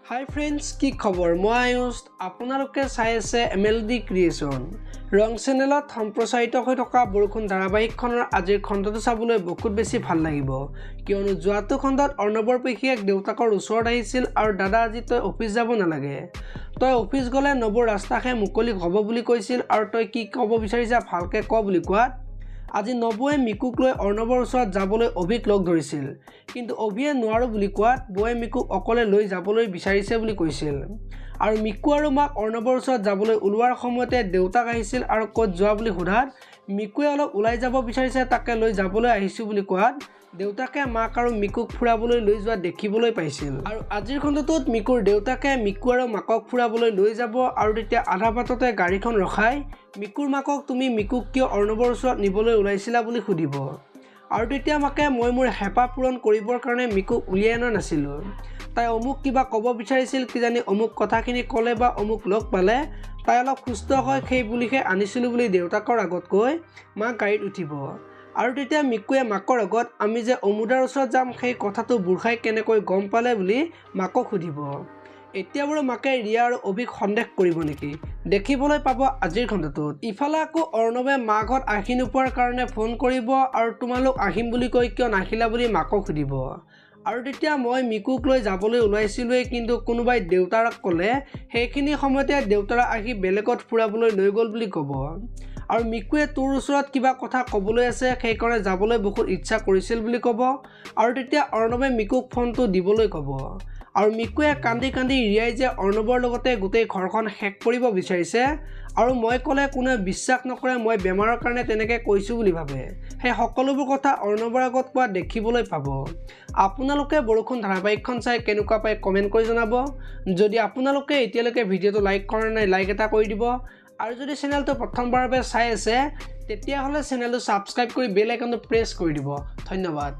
হাই friends, কি খবৰ? মই আয়ুষ। আপোনালোকে চাই আছে MLD ক্ৰিয়েশ্যন। ৰং চেনেলত সম্প্ৰচাৰিত হৈ থকা বৰষুণ ধাৰাবাহিকখনৰ আজিৰ খণ্ডটো চাবলৈ বহুত বেছি ভাল লাগিব, কিয়নো যোৱাটো খণ্ডত অৰ্ণৱৰ পেহীয়েক দেউতাকৰ ওচৰত আহিছিল আৰু দাদা আজি তই অফিচ যাব নালাগে, তই অফিচ গ'লে নৱৰ ৰাস্তাহে মুকলি হ'ব বুলি কৈছিল আৰু তই কি ক'ব বিচাৰিছা ভালকৈ ক বুলি কোৱাত আজি নৱয়ে মিকুক লৈ অৰ্ণৱৰ ওচৰত যাবলৈ অভিক লগ ধৰিছিল, কিন্তু অভিয়ে নোৱাৰো বুলি কোৱাত বৌয়ে মিকুক অকলে লৈ যাবলৈ বিচাৰিছে বুলি কৈছিল। আৰু মিকু আৰু মাক অৰ্ণৱৰ ওচৰত যাবলৈ ওলোৱাৰ সময়তে দেউতাক আহিছিল আৰু ক'ত যোৱা বুলি সোধাত মিকুৱে অলপ ওলাই যাব বিচাৰিছে, তাকে লৈ যাবলৈ আহিছোঁ বুলি কোৱাত দেউতাকে মাক আৰু মিকুক ফুৰাবলৈ লৈ যোৱা দেখিবলৈ পাইছিল। আৰু আজিৰ খণ্ডটোত মিকুৰ দেউতাকে মিকু আৰু মাকক ফুৰাবলৈ লৈ যাব আৰু তেতিয়া আধা বাটতে গাড়ীখন ৰখাই মিকুৰ মাকক তুমি মিকুক কিয় অৰ্ণৱৰ ওচৰত নিবলৈ ওলাইছিলা বুলি সুধিব। আৰু তেতিয়া মাকে মই মোৰ হেঁপাহ পূৰণ কৰিবৰ কাৰণে মিকুক উলিয়াই অনা নাছিলোঁ, তাই অমুক কিবা ক'ব বিচাৰিছিল কিজানি অমুক কথাখিনি ক'লে বা অমুক লগ পালে তাই অলপ সুস্থ হয় সেই বুলিহে আনিছিলোঁ বুলি দেউতাকৰ আগত কৈ মাক গাড়ীত উঠিব। আৰু তেতিয়া মিকুৱে মাকৰ আগত আমি যে অমুদাৰ ওচৰত যাম সেই কথাটো বুঢ়াই কেনেকৈ গম পালে বুলি মাকক সুধিব। এতিয়া বাৰু মাকে ৰিয়া আৰু অভিক সন্দেহ কৰিব নেকি, দেখিবলৈ পাব আজিৰ খণ্ডটোত। ইফালে আকৌ অৰ্ণৱে মাকহঁত আহি নোপোৱাৰ কাৰণে ফোন কৰিব আৰু তোমালোক আহিম বুলি কৈ কিয় নাহিলা বুলি মাকক সুধিব। আৰু তেতিয়া মই মিকুক লৈ যাবলৈ ওলাইছিলোঁৱেই, কিন্তু কোনোবাই দেউতাৰাক ক'লে সেইখিনি সময়তে দেউতাৰা আহি বেলেগত ফুৰাবলৈ লৈ গ'ল বুলি ক'ব। আৰু মিকুৱে তোৰ ওচৰত কিবা কথা ক'বলৈ আছে সেইকাৰণে যাবলৈ বহুত ইচ্ছা কৰিছিল বুলি ক'ব। আৰু তেতিয়া অৰ্ণৱে মিকুক ফোনটো দিবলৈ ক'ব। আৰু মিকুৱে কান্দি কান্দি ৰিয়াই যে অৰ্ণৱৰ লগতে গোটেই ঘৰখন শেষ কৰিব বিচাৰিছে আৰু মই ক'লে কোনে বিশ্বাস নকৰে, মই বেমাৰৰ কাৰণে তেনেকৈ কৈছোঁ বুলি ভাবে, সেই সকলোবোৰ কথা অৰ্ণৱৰ আগত কোৱা দেখিবলৈ পাব। আপোনালোকে বৰষুণ ধাৰাবাহিকখন চাই কেনেকুৱা পায় কমেণ্ট কৰি জনাব। যদি আপোনালোকে এতিয়ালৈকে ভিডিঅ'টো লাইক কৰা নাই লাইক এটা কৰি দিব, আৰু যদি চেনেলটো প্ৰথমবাৰৰ বাবে চাই আছে তেতিয়াহ'লে চেনেলটো ছাবস্ক্ৰাইব কৰি বেল আইকনটো প্ৰেছ কৰি দিব। ধন্যবাদ।